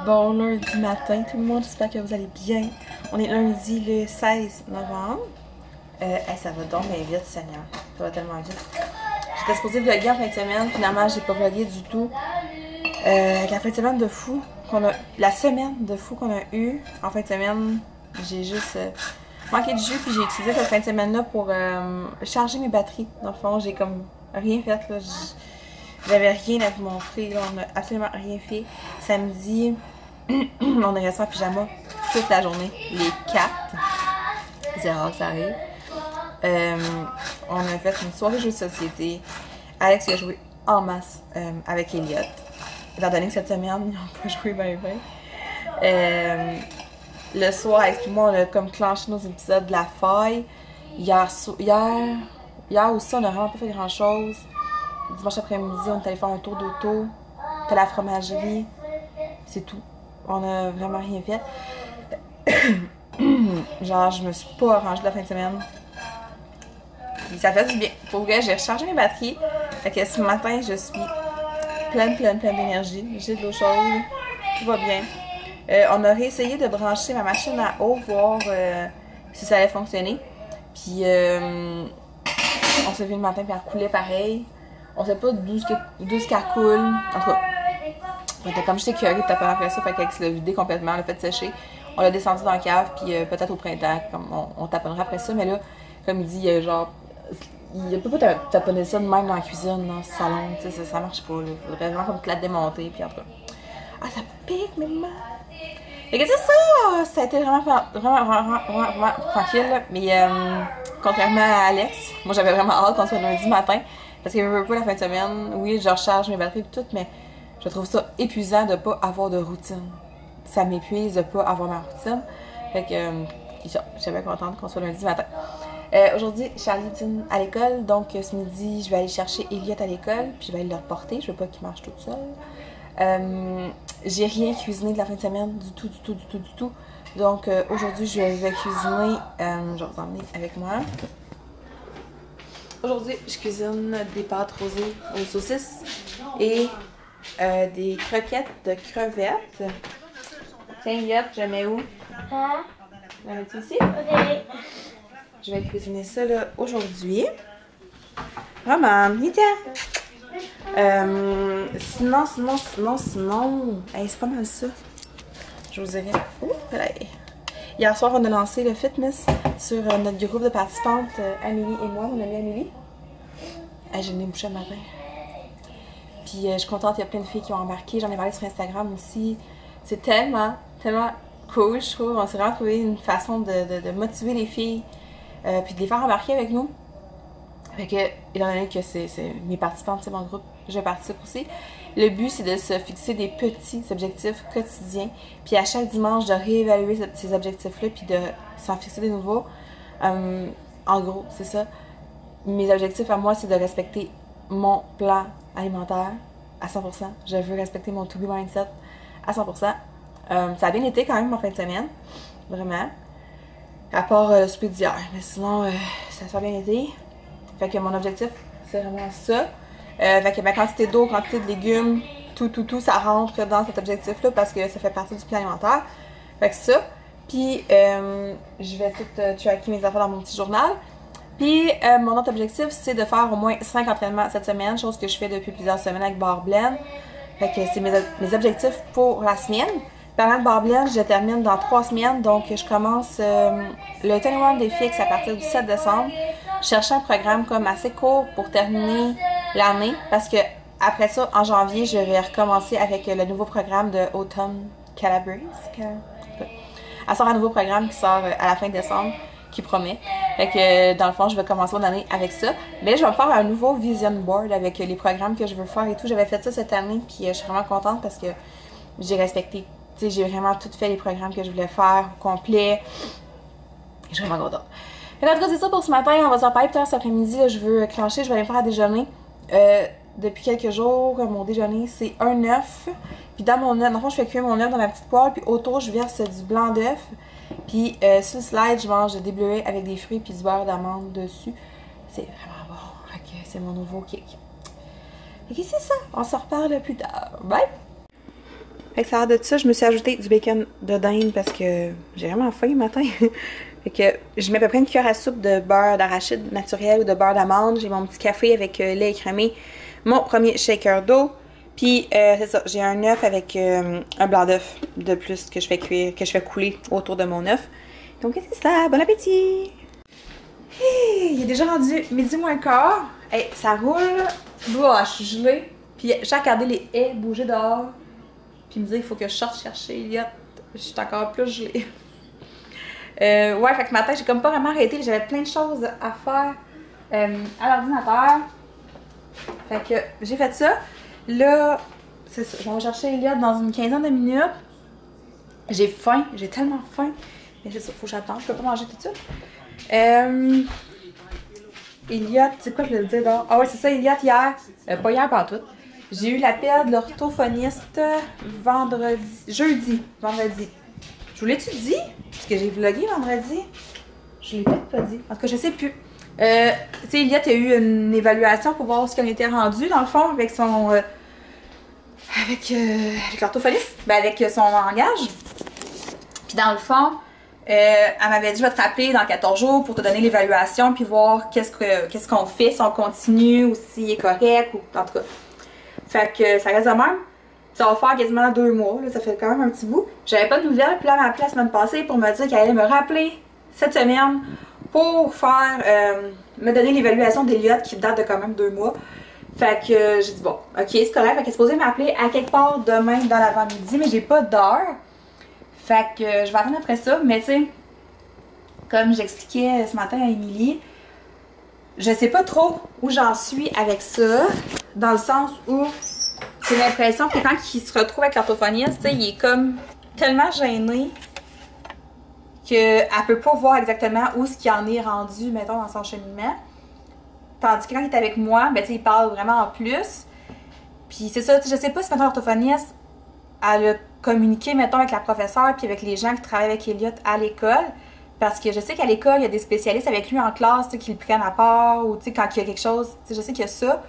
Bon lundi matin tout le monde, j'espère que vous allez bien. On est lundi le 16 novembre. Ça va donc bien vite, Seigneur. Ça va tellement vite. J'étais supposée vlogger en fin de semaine, finalement j'ai pas vlogué du tout. Avec la fin de semaine de fou la semaine de fou qu'on a eu en fin de semaine, j'ai juste manqué de jus, puis j'ai utilisé cette fin de semaine-là pour charger mes batteries. Dans le fond, j'ai comme rien fait là. J'avais rien à vous montrer, là. On a absolument rien fait. Samedi, on est resté en pyjama toute la journée, les 4. C'est rare que ça arrive. On a fait une soirée jeux de société. Alex a joué en masse avec Elliot. Étant donné que cette semaine, ils n'ont pas joué bien. Le soir, avec moi, on a comme clenché nos épisodes de la faille. Hier aussi, on n'a vraiment pas fait grand chose. Dimanche après-midi, on est allé faire un tour d'auto. T'as la fromagerie. C'est tout. On a vraiment rien fait. Genre, je me suis pas arrangée la fin de semaine. Puis ça fait du bien. Pour vrai, j'ai rechargé mes batteries. Fait que ce matin, je suis pleine d'énergie. J'ai de l'eau chaude. Tout va bien. On a réessayé de brancher ma machine à eau, voir si ça allait fonctionner. Puis on s'est vu le matin, puis elle coulait pareil. On sait pas d'où qu'elle coule. En tout cas, comme j'étais curieuse de taper après ça, fait qu'elle se l'a vidé complètement, elle l'a fait sécher. On l'a descendu dans la cave, puis peut-être au printemps, comme on taponnera après ça. Mais là, comme il dit, il y a genre. Il peut pas taponner ça de même dans la cuisine, dans le salon, tu sais, ça marche pas. Il faudrait vraiment comme te la démonter, puis en tout cas. Ah, ça pique, mais maman! Fait que c'est ça! Ça a été vraiment tranquille, là. Mais contrairement à Alex, moi j'avais vraiment hâte qu'on soit lundi matin. Parce que je veux pas la fin de semaine, oui, je recharge mes batteries et tout, mais je trouve ça épuisant de pas avoir de routine. Ça m'épuise de pas avoir ma routine. Fait que, j'étais bien contente qu'on soit lundi matin. Aujourd'hui, Charlie dîne à l'école, donc ce midi, je vais aller chercher Elliot à l'école, puis je vais aller le reporter. Je veux pas qu'il marche toute seule. J'ai rien cuisiné de la fin de semaine, du tout. Donc aujourd'hui, je vais cuisiner, je vais vous emmener avec moi. Aujourd'hui, je cuisine des pâtes rosées aux saucisses et des croquettes de crevettes. Tiens, Elliot, je mets où? La mets-tu ici? Ok. Je vais cuisiner ça là aujourd'hui. Roman, viens. Sinon. Hey, c'est pas mal ça. Je vous dirais. Hier soir, on a lancé le fitness sur notre groupe de participantes, Amélie et moi, mon amie Amélie. Hey, j'ai le nez bouché le matin. Puis je suis contente, il y a plein de filles qui ont embarqué. J'en ai parlé sur Instagram aussi. C'est tellement cool, je trouve. On s'est vraiment trouvé une façon de motiver les filles, puis de les faire embarquer avec nous. Fait que, étant donné que c'est mes participantes, c'est mon groupe, je participe aussi. Le but, c'est de se fixer des petits objectifs quotidiens, puis à chaque dimanche, de réévaluer ces objectifs-là, puis de s'en fixer des nouveaux. En gros, c'est ça. Mes objectifs à moi, c'est de respecter mon plan alimentaire à 100%. Je veux respecter mon to-be mindset à 100%. Ça a bien été quand même en fin de semaine, vraiment. À part le souper d'hier, mais sinon, ça a bien été. Fait que mon objectif, c'est vraiment ça. Fait que ma quantité d'eau, quantité de légumes, tout, ça rentre dans cet objectif-là parce que ça fait partie du plan alimentaire. Fait que ça. Puis, je vais tout tracker mes affaires dans mon petit journal. Puis, mon autre objectif, c'est de faire au moins 5 entraînements cette semaine, chose que je fais depuis plusieurs semaines avec Barre Blend. Fait que c'est mes objectifs pour la semaine. Parlant de Barre Blend, je termine dans 3 semaines, donc je commence le 21 Day Fix à partir du 7 décembre. Je cherchais un programme comme assez court pour terminer l'année, parce que après ça, en janvier, je vais recommencer avec le nouveau programme de Autumn Calabrese. Elle sort un nouveau programme qui sort à la fin de décembre, qui promet. Fait que dans le fond, je vais commencer mon année avec ça. Mais là, je vais me faire un nouveau vision board avec les programmes que je veux faire et tout. J'avais fait ça cette année, puis je suis vraiment contente parce que j'ai respecté. Tu sais, j'ai vraiment tout fait les programmes que je voulais faire au complet. Je suis vraiment contente. En tout cas, c'est ça pour ce matin. On va se reparler plus tard cet après-midi. Je veux clencher, je vais aller me faire à déjeuner. Depuis quelques jours, mon déjeuner, c'est un œuf. Puis dans mon œuf, dans le fond, je fais cuire mon œuf dans ma petite poêle. Puis autour, je verse du blanc d'œuf. Puis sur le slide, je mange des bleuets avec des fruits puis du beurre d'amande dessus. C'est vraiment bon. Fait que c'est mon nouveau kick. Fait que c'est ça. On se reparle plus tard. Bye! Fait que ça a l'air de ça, je me suis ajouté du bacon de dinde parce que j'ai vraiment faim le matin. Fait que je mets à peu près une cuillère à soupe de beurre d'arachide naturel ou de beurre d'amande. J'ai mon petit café avec lait écrémé, mon premier shaker d'eau. Puis c'est ça, j'ai un œuf avec un blanc d'œuf de plus que je fais cuire, que je fais couler autour de mon œuf. Donc c'est ça, bon appétit! Hey, il est déjà rendu midi moins quart. Hey, ça roule. Ouah, je suis gelée. Puis j'ai regardé les haies bouger dehors. Puis me dire qu'il faut que je sorte chercher Elliot. Je suis encore plus gelée. Ouais, fait que ce matin, j'ai comme pas vraiment arrêté. J'avais plein de choses à faire à l'ordinateur. Fait que j'ai fait ça. Là, c'est ça. Je vais chercher Elliot dans une quinzaine de minutes. J'ai faim. J'ai tellement faim. Mais c'est ça, faut que j'attende. Je peux pas manger tout de suite. Elliot, c'est quoi je voulais le dire là? Ah ouais, c'est ça, Elliot hier. Pas hier, pas tout. J'ai eu l'appel de l'orthophoniste vendredi. Je vous l'ai-tu dit? Parce que j'ai vlogué vendredi. Je l'ai peut-être pas dit. En tout cas, je sais plus. Tu sais, Elliot a eu une évaluation pour voir ce qu'on était rendu, dans le fond, avec son... avec l'orthophoniste. Ben, avec son langage. Puis dans le fond, elle m'avait dit, je vais te rappeler dans 14 jours pour te donner l'évaluation, puis voir qu'est-ce qu'on fait, si on continue, ou s'il est correct, ou en tout cas. Fait que ça reste de même. Ça va faire quasiment 2 mois, là, ça fait quand même un petit bout. J'avais pas de nouvelles, puis là, elle m'a appelé la semaine passée pour me dire qu'elle allait me rappeler cette semaine pour faire, me donner l'évaluation d'Elliot qui date de quand même 2 mois. Fait que j'ai dit bon, ok, c'est correct. Fait qu'elle est supposée m'appeler à quelque part demain dans l'avant-midi, mais j'ai pas d'heure. Fait que je vais attendre après ça, mais tu sais, comme j'expliquais ce matin à Émilie, je sais pas trop où j'en suis avec ça, dans le sens où j'ai l'impression que quand il se retrouve avec l'orthophoniste, tu sais, il est comme tellement gêné qu'elle peut pas voir exactement où ce qu'il en est rendu, mettons, dans son cheminement. Tandis que quand il est avec moi, ben tu sais, il parle vraiment en plus. Puis c'est ça, tu sais, je sais pas si maintenant l'orthophoniste, elle a communiqué, mettons, avec la professeure puis avec les gens qui travaillent avec Elliot à l'école. Parce que je sais qu'à l'école, il y a des spécialistes avec lui en classe, tu sais, qui le prennent à part, ou tu sais, quand il y a quelque chose, tu sais, je sais qu'il y a ça.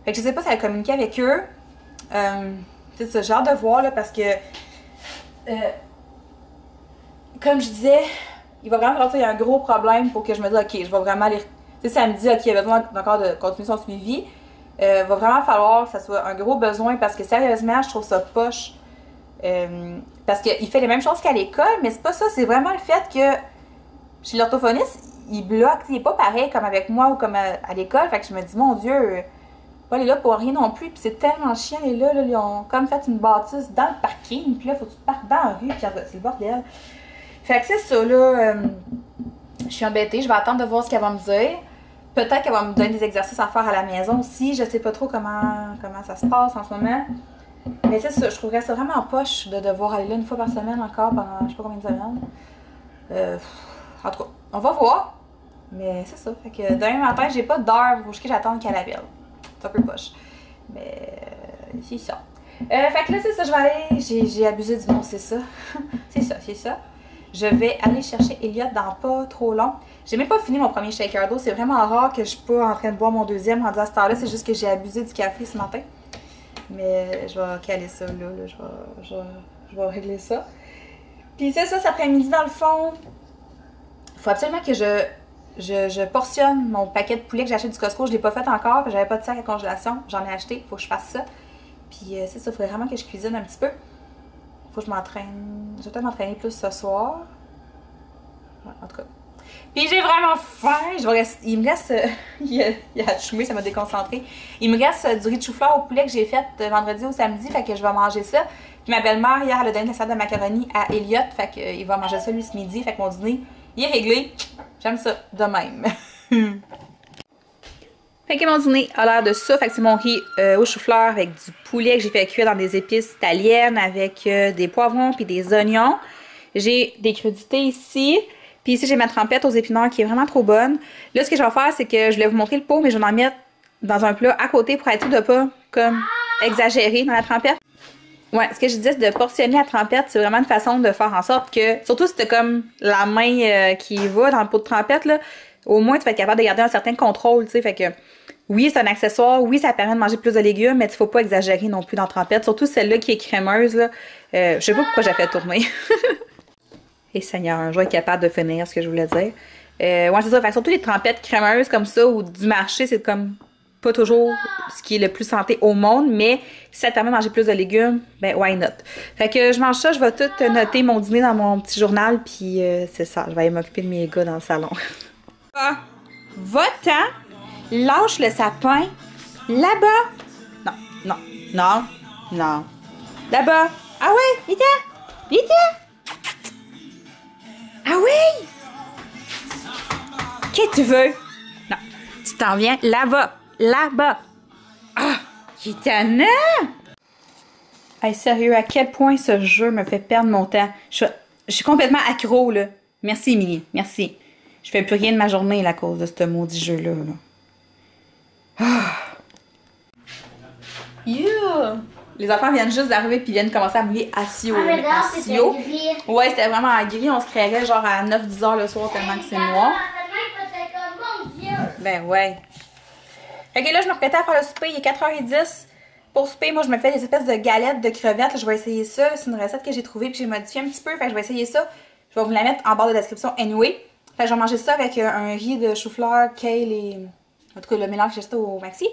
Fait que je sais pas si elle a communiqué avec eux. C'est ça, j'ai hâte de voir, là, parce que, comme je disais, il va vraiment falloir qu'il y a un gros problème pour que je me dise, ok, je vais vraiment aller. Tu sais, ça me dit, ok, il a besoin encore de continuer son suivi. Va vraiment falloir que ça soit un gros besoin, parce que sérieusement, je trouve ça poche. Parce qu'il fait les mêmes choses qu'à l'école, mais c'est pas ça, c'est vraiment le fait que chez l'orthophoniste, il bloque, il est pas pareil comme avec moi ou comme à l'école. Fait que je me dis, mon Dieu, elle est là pour rien non plus. Puis c'est tellement chiant, elle est là, ils ont comme fait une bâtisse dans le parking. Puis là, faut que tu te parques dans la rue, puis c'est le bordel. Fait que c'est ça, là. Je suis embêtée, je vais attendre de voir ce qu'elle va me dire. Peut-être qu'elle va me donner des exercices à faire à la maison aussi. Je sais pas trop comment ça se passe en ce moment. Mais c'est ça, je trouverais ça vraiment poche de devoir aller là une fois par semaine encore pendant je sais pas combien de semaines. En tout cas, on va voir. Mais c'est ça. Fait que demain matin, j'ai pas d'heure pour que j'attende qu'elle appelle. C'est un peu poche. Mais c'est ça. Fait que là, c'est ça, je vais aller. J'ai abusé du nom, c'est ça. c'est ça. Je vais aller chercher Elliot dans pas trop long. J'ai même pas fini mon premier shaker d'eau. C'est vraiment rare que je suis pas en train de boire mon deuxième rendu à cette heure-là. C'est juste que j'ai abusé du café ce matin. Mais je vais caler ça là. Je vais régler ça. Puis c'est ça, cet après-midi, dans le fond. Il faut absolument que je portionne mon paquet de poulet que j'ai acheté du Costco. Je l'ai pas fait encore, j'avais pas de sac à congélation. J'en ai acheté, il faut que je fasse ça. Puis c'est ça, il faudrait vraiment que je cuisine un petit peu. Faut que je m'entraîne. Je vais peut-être m'entraîner plus ce soir. Ouais, en tout cas. Puis j'ai vraiment faim. Il me reste. Il a chumé, ça m'a déconcentré. Il me reste du riz de chou-fleur au poulet que j'ai fait vendredi ou samedi. Fait que je vais manger ça. Puis ma belle-mère, hier, elle a donné la salade de macaroni à Elliot. Fait qu'il va manger ça lui ce midi. Fait que mon dîner, il est réglé. J'aime ça de même. Fait que mon dîner a l'air de ça. Fait que c'est mon riz au chou-fleur avec du poulet que j'ai fait cuire dans des épices italiennes avec des poivrons puis des oignons. J'ai des crudités ici. Puis ici, j'ai ma trempette aux épinards qui est vraiment trop bonne. Là, ce que je vais faire, c'est que je voulais vous montrer le pot, mais je vais en mettre dans un plat à côté pour être sûr de pas comme exagérer dans la trempette. Ouais, ce que je disais, c'est de portionner la trempette. C'est vraiment une façon de faire en sorte que, surtout si t'as comme la main qui va dans le pot de trempette, là, au moins tu vas être capable de garder un certain contrôle, tu sais. Fait que Oui, c'est un accessoire. Oui, ça permet de manger plus de légumes, mais il ne faut pas exagérer non plus dans trempette. Surtout celle-là qui est crémeuse. Là. Je sais pas pourquoi j'ai fait tourner. Et Seigneur, un jour être capable de finir ce que je voulais dire. Ouais, c'est ça. Fait que surtout les trempettes crémeuses comme ça ou du marché, c'est comme pas toujours ce qui est le plus santé au monde, mais si ça te permet de manger plus de légumes, ben why not? Fait que je mange ça, je vais tout noter mon dîner dans mon petit journal, puis c'est ça, je vais aller m'occuper de mes gars dans le salon. Ah, va-t'en, lâche le sapin, là-bas. Non, non, non, non. Là-bas. Ah ouais, viens-t'en, viens-t'en. Ah oui! Qu'est-ce que tu veux? Non, tu t'en viens là-bas. Là-bas. Ah, il est tannant! Hey, sérieux, à quel point ce jeu me fait perdre mon temps. Je suis complètement accro, là. Merci, Émilie. Merci. Je fais plus rien de ma journée là, à cause de ce maudit jeu-là. Là. Ah. Yeah. Les enfants viennent juste d'arriver puis viennent commencer à mouiller asio. Ah, mais là, c'était gris. Ouais, c'était vraiment gris. On se créerait genre à 9-10 heures le soir tellement que c'est noir. Ben ouais. Fait que là, je me prêtais à faire le souper. Il est 4h10. Pour souper, moi, je me fais des espèces de galettes de crevettes. Je vais essayer ça. C'est une recette que j'ai trouvée et que j'ai modifiée un petit peu. Fait que je vais essayer ça. Je vais vous la mettre en barre de description anyway. Fait que je vais manger ça avec un riz de chou-fleur, kale et... En tout cas, le mélange que j'ai acheté au Maxi.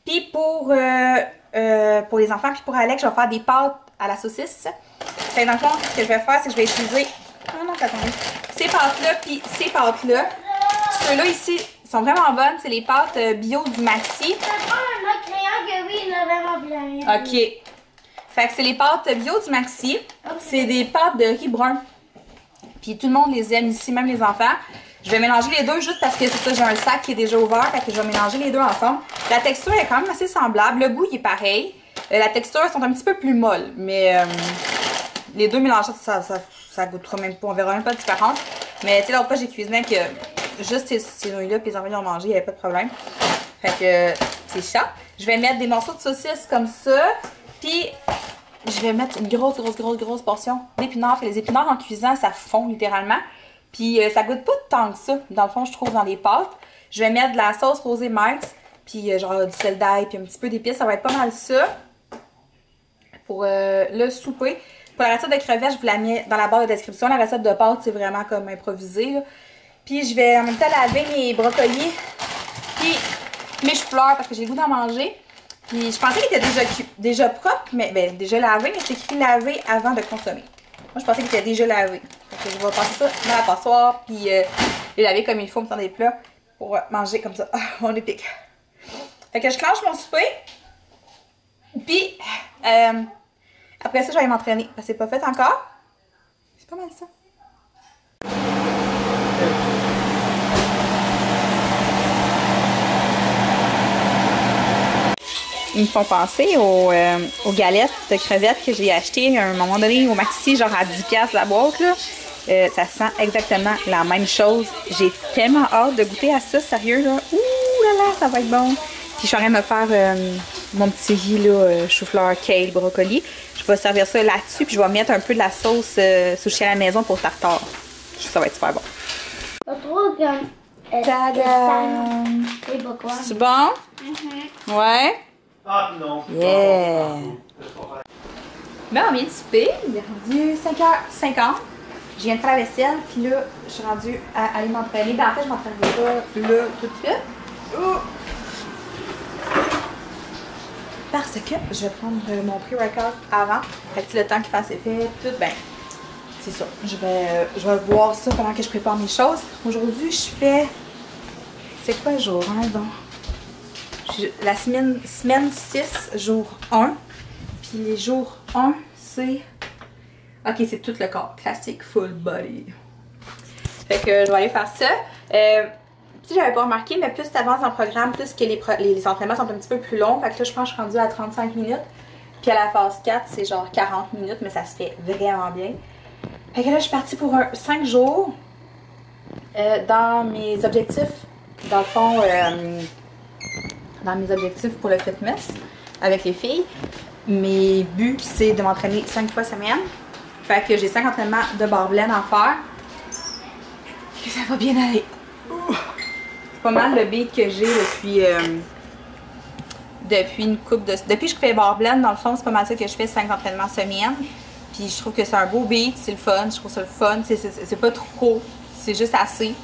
Puis pour les enfants, puis pour Alex, je vais faire des pâtes à la saucisse. Fait que dans le fond, ce que je vais faire, c'est que je vais utiliser... Oh non, attendez. Ces pâtes-là, puis ces pâtes-là. Ceux-là ici sont vraiment bonnes. C'est les pâtes bio du Maxi. OK. Fait que c'est les pâtes bio du Maxi. C'est des pâtes de riz brun. Puis tout le monde les aime ici, même les enfants. Je vais mélanger les deux juste parce que c'est ça, j'ai un sac qui est déjà ouvert. Fait que je vais mélanger les deux ensemble. La texture est quand même assez semblable. Le goût, il est pareil. La texture, elles sont un petit peu plus molles. Mais les deux mélangés, ça goûtera même pas. On verra même pas de différence. Mais tu sais, l'autre fois, j'ai cuisiné que juste ces nouilles-là, puis les enfants, ils ont mangé, il n'y avait pas de problème. Fait que c'est ça. Je vais mettre des morceaux de saucisse comme ça. Puis je vais mettre une grosse portion d'épinards. Les épinards en cuisant, ça fond littéralement. Puis ça goûte pas tant que ça, dans le fond, je trouve, dans les pâtes. Je vais mettre de la sauce rosée mince, puis genre du sel d'ail, puis un petit peu d'épices. Ça va être pas mal ça pour le souper. Pour la recette de crevettes, je vous la mets dans la barre de description. La recette de pâtes, c'est vraiment comme improvisé, là. Puis je vais en même temps laver mes brocolis, puis mes choux-fleurs, parce que j'ai le goût d'en manger. Puis je pensais qu'il était déjà propre, mais ben, déjà lavé, mais c'est écrit laver avant de consommer. Moi, je pensais qu'il était déjà lavé. Donc, je vais passer ça dans la passoire, puis les laver comme il faut, me faire des plats pour manger comme ça. Ah, on est pique. Fait que je clenche mon souper. Puis, après ça, je vais aller m'entraîner. Parce que c'est pas fait encore. C'est pas mal ça. Ils me font penser aux galettes de crevettes que j'ai achetées à un moment donné au Maxi, genre à 10$ la boîte, là. Ça sent exactement la même chose. J'ai tellement hâte de goûter à ça, sérieux, là. Ouh là là, ça va être bon. Puis je suis en train de me faire mon petit riz, là, chou-fleur, kale, brocoli. Je vais servir ça là-dessus, puis je vais mettre un peu de la sauce sushi à la maison pour tartare. Ça va être super bon. Tadam! C'est bon? Ouais? Ah non! Yeah! Ben, on vient de souper. Il est rendu 5h50. Je viens de faire la vaisselle, puis là, je suis rendue à aller m'entraîner. Ben, en fait, je m'entraînerai pas là tout de suite. Oh. Parce que je vais prendre mon pré-workout avant. Fait que le temps qu'il fasse effet, tout, ben, c'est ça. Je vais voir ça pendant que je prépare mes choses. Aujourd'hui, je fais... C'est quoi le jour, hein, donc? La semaine 6, jour 1. Puis les jours 1, c'est... Ok, c'est tout le corps. Classique full body. Fait que je vais aller faire ça. Si j'avais pas remarqué, mais plus tu avances dans le programme, plus que les entraînements sont un petit peu plus longs. Fait que là, je pense que je suis rendue à 35 minutes. Puis à la phase 4, c'est genre 40 minutes, mais ça se fait vraiment bien. Fait que là, je suis partie pour 5 jours dans mes objectifs. Dans le fond... dans mes objectifs pour le fitness avec les filles. Mes buts, c'est de m'entraîner 5 fois semaine. Fait que j'ai 5 entraînements de barre pleine à faire. Et ça va bien aller. C'est pas mal le beat que j'ai depuis depuis une couple de... Depuis que je fais barre blend, dans le fond, c'est pas mal ça que je fais 5 entraînements semaine. Puis je trouve que c'est un beau beat, c'est le fun, je trouve ça le fun, c'est pas trop, c'est juste assez.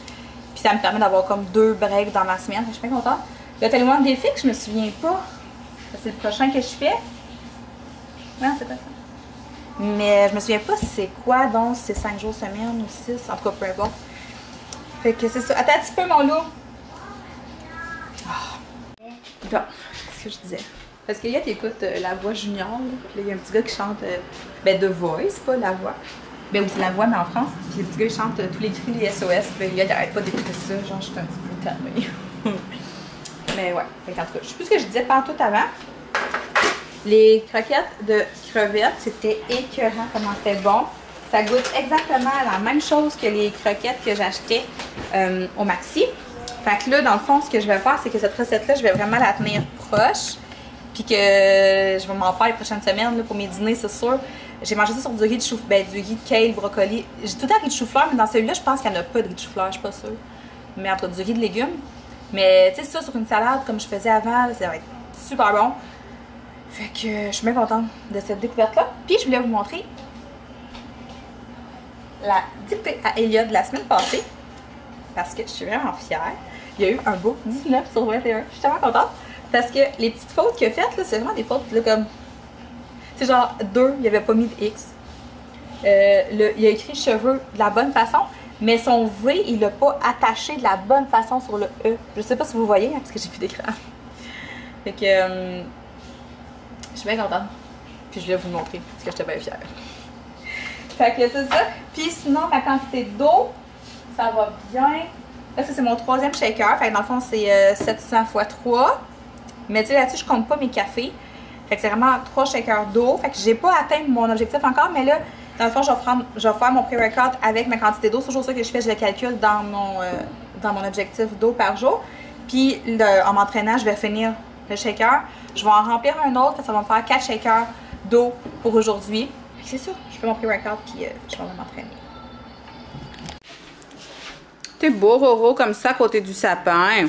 Puis ça me permet d'avoir comme 2 breaks dans ma semaine, je suis bien contente. Le Tellement de défi que je me souviens pas, c'est le prochain que je fais. Non, c'est pas ça. Mais je me souviens pas c'est quoi, donc c'est 5 jours semaine ou 6, en tout cas peu importe. Fait que c'est ça. Attends un petit peu mon loup. Bon, c'est ce que je disais. Parce qu'il y a t'écoutes La Voix Junior, là. Puis là, il y a un petit gars qui chante ben The Voice, pas La Voix. Ben oui, c'est La Voix, mais en France. Puis le petit gars, il chante tous les cris, les SOS. Puis il arrête pas d'écouter ça. Genre, je suis un petit peu tannée. Mais ouais. Fait qu'en tout cas, je sais plus ce que je disais partout avant. Les croquettes de crevettes, c'était écœurant comment c'était bon. Ça goûte exactement la même chose que les croquettes que j'achetais au Maxi. Fait que là, dans le fond, ce que je vais faire, c'est que cette recette-là, je vais vraiment la tenir proche. Puis que je vais m'en faire les prochaines semaines là, pour mes dîners, c'est sûr. J'ai mangé ça sur du riz de chou-fleur, ben, du riz de kale, brocoli. J'ai tout le temps riz de chou-fleur, mais dans celui-là, je pense qu'il n'y en a pas de riz de chou-fleur, je suis pas sûre. Mais entre du riz de légumes. Mais tu sais, ça sur une salade, comme je faisais avant, ça va être super bon. Fait que je suis bien contente de cette découverte-là. Puis je voulais vous montrer la dictée à Elliot de la semaine passée. Parce que je suis vraiment fière. Il y a eu un beau 19 sur 21. Je suis tellement contente. Parce que les petites fautes qu'il a faites, là, c'est vraiment des fautes là, comme... C'est genre 2, il avait pas mis de X. Il a écrit cheveux de la bonne façon, mais son V, il l'a pas attaché de la bonne façon sur le E. Je sais pas si vous voyez, hein, parce que j'ai plus d'écran. Fait que... je suis bien contente. Puis je voulais vous le montrer, parce que j'étais bien fière. Fait que c'est ça. Puis sinon, ma quantité d'eau, ça va bien. Là, ça, c'est mon 3e shaker. Fait que dans le fond, c'est 700 x 3. Mais tu sais, là-dessus, je compte pas mes cafés. Fait que c'est vraiment 3 shakers d'eau. Fait que j'ai pas atteint mon objectif encore. Mais là, dans le fond, je vais faire mon pré-workout avec ma quantité d'eau. C'est toujours ça que je fais. Je le calcule dans mon objectif d'eau par jour. Puis en m'entraînant, je vais finir le shaker. Je vais en remplir un autre. Ça va me faire 4 shakers d'eau pour aujourd'hui. C'est ça. Je fais mon pré-workout puis je vais m'entraîner. T'es beau, Roro, comme ça, à côté du sapin.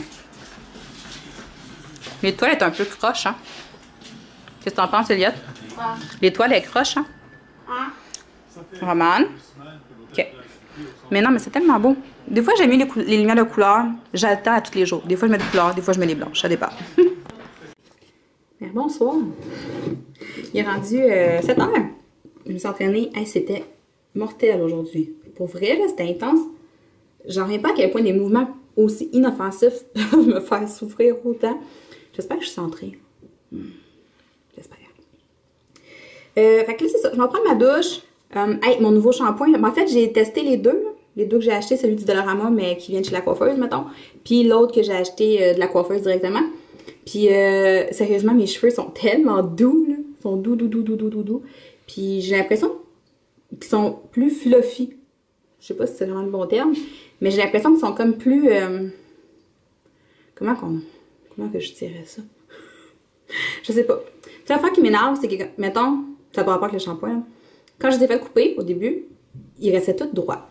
L'étoile est un peu croche, hein? Qu'est-ce que t'en penses, Elliot? Ouais. L'étoile est croche, hein? Ouais. Romane? OK. Mais non, mais c'est tellement beau. Des fois, j'aime mieux les lumières de couleur. J'attends à tous les jours. Des fois, je mets des couleurs, des fois, je mets des blanches. Ça dépend. Bonsoir. Il est rendu 7 heures. Je me suis entraînée. Hey, c'était mortel aujourd'hui. Pour vrai, là, c'était intense. J'en reviens pas à quel point des mouvements aussi inoffensifs peuvent me faire souffrir autant. J'espère que je suis centrée. J'espère. Fait que là, c'est ça. Je vais prendre ma douche. Hey, mon nouveau shampoing. En fait, j'ai testé les deux. Là. Les deux que j'ai achetés, celui du Dollarama, mais qui vient de chez la coiffeuse, mettons. Puis l'autre que j'ai acheté de la coiffeuse directement. Puis sérieusement, mes cheveux sont tellement doux. Là. Ils sont doux. Puis j'ai l'impression qu'ils sont plus fluffy. Je sais pas si c'est vraiment le bon terme. Mais j'ai l'impression qu'ils sont comme plus... Comment que je dirais ça? Je sais pas. La fois qui m'énerve, c'est que, mettons, ça part pas avec le shampoing. Là. Quand je les ai fait couper au début, ils restaient tous droits.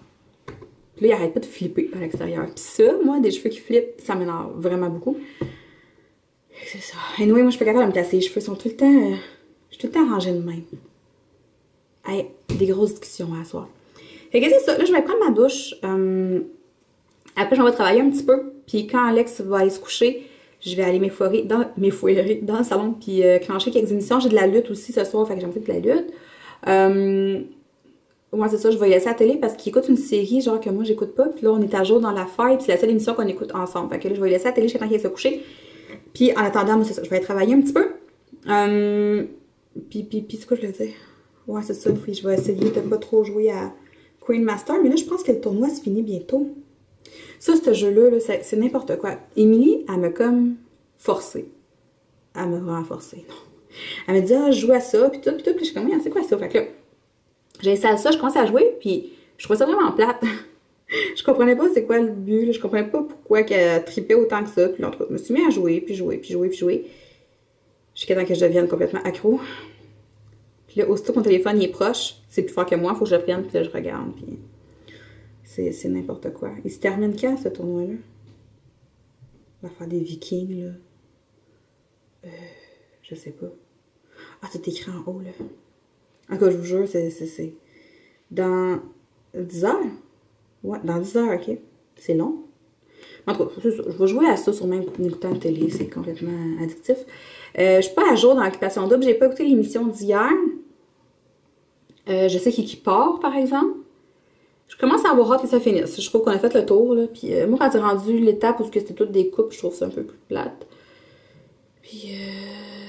Puis là, ils arrêtent pas de flipper à l'extérieur. Puis ça, moi, des cheveux qui flippent, ça m'énerve vraiment beaucoup. C'est ça. Et anyway, moi, je suis pas capable de me placer. Les cheveux sont tout le temps... je suis tout le temps rangée de même. Hey, des grosses discussions à soir. Fait que c'est ça. Là, je vais prendre ma douche. Après, je vais travailler un petit peu. Puis quand Alex va aller se coucher, je vais aller m'effoirer dans le salon. Puis clencher quelques émissions. J'ai de la lutte aussi ce soir. Fait que j'ai envie de la lutte. Moi, c'est ça. Je vais laisser la télé parce qu'il écoute une série genre que moi, j'écoute pas. Puis là, on est à jour dans l'affaire. Puis c'est la seule émission qu'on écoute ensemble. Fait que là, je vais laisser la télé jusqu'à temps qu'il se coucher. Puis en attendant, moi, c'est ça. Je vais aller travailler un petit peu. Puis c'est quoi je le dis? Ouais, c'est ça. Puis je vais essayer de pas trop jouer à Queen Master. Mais là, je pense que le tournoi se finit bientôt. Ça, ce jeu-là, -là, c'est n'importe quoi. Émilie, elle m'a comme forcé. Elle m'a vraiment forcé. Non. Elle m'a dit, ah, je joue à ça, puis tout. Puis je suis comme, c'est quoi ça? Fait que là, j'ai essayé à ça, je commence à jouer, puis je trouvais ça vraiment plate. Je comprenais pas c'est quoi le but, là. Je comprenais pas pourquoi qu'elle tripait autant que ça. Puis là, je me suis mis à jouer, puis jouer. Jusqu'à temps que je devienne complètement accro. Puis là, aussitôt que mon téléphone il est proche, c'est plus fort que moi, il faut que je le prenne, puis là, je regarde, puis... C'est n'importe quoi. Il se termine quand, ce tournoi-là? On va faire des Vikings, là. Je sais pas. Ah, c'est écrit en haut, là. En tout cas, je vous jure, c'est... Dans 10 heures? Ouais, dans 10 heures, ok. C'est long. En tout cas, je vais jouer à ça sur même en écoutant la télé. C'est complètement addictif. Je suis pas à jour dans l'Occupation Double. J'ai pas écouté l'émission d'hier. Je sais qui part, par exemple. Je commence à avoir hâte que ça finisse. Je trouve qu'on a fait le tour, là. Puis moi, quand j'ai rendu l'étape où c'était toutes des coupes, je trouve ça un peu plus plate. Puis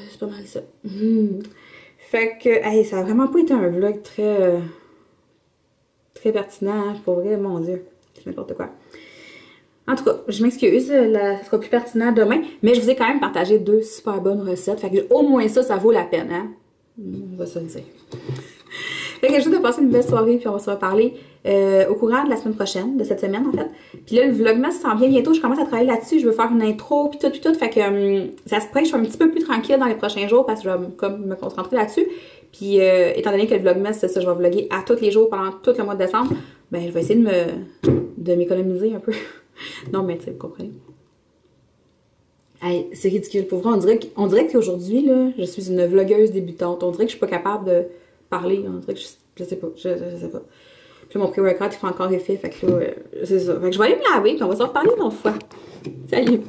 c'est pas mal ça. Fait que, hey, ça a vraiment pas été un vlog très pertinent, hein, pour vrai, mon Dieu. C'est n'importe quoi. En tout cas, je m'excuse, ça sera plus pertinent demain, mais je vous ai quand même partagé 2 super bonnes recettes. Fait que au moins ça vaut la peine, hein? On va se le dire. Fait que je vous de passer une belle soirée, puis on va se reparler au courant de la semaine prochaine, de cette semaine en fait. Puis là, le vlogmas s'en vient bientôt, je commence à travailler là-dessus, je veux faire une intro, puis tout. Fait que ça se pourrait que je sois un petit peu plus tranquille dans les prochains jours, parce que je vais comme me concentrer là-dessus. Puis étant donné que le vlogmas, c'est ça, je vais vlogger à tous les jours pendant tout le mois de décembre, ben je vais essayer de m'économiser un peu. Non, mais tu sais, vous comprenez. Hey, c'est ridicule. Pour vrai, on dirait qu'aujourd'hui, là, je suis une vlogueuse débutante. On dirait que je suis pas capable de parler. On dirait que je sais pas. Je sais pas. Puis mon pré-workout, il fait encore effet. Fait que là, c'est ça. Fait que je vais aller me laver, puis on va s'en reparler une autre fois. Salut!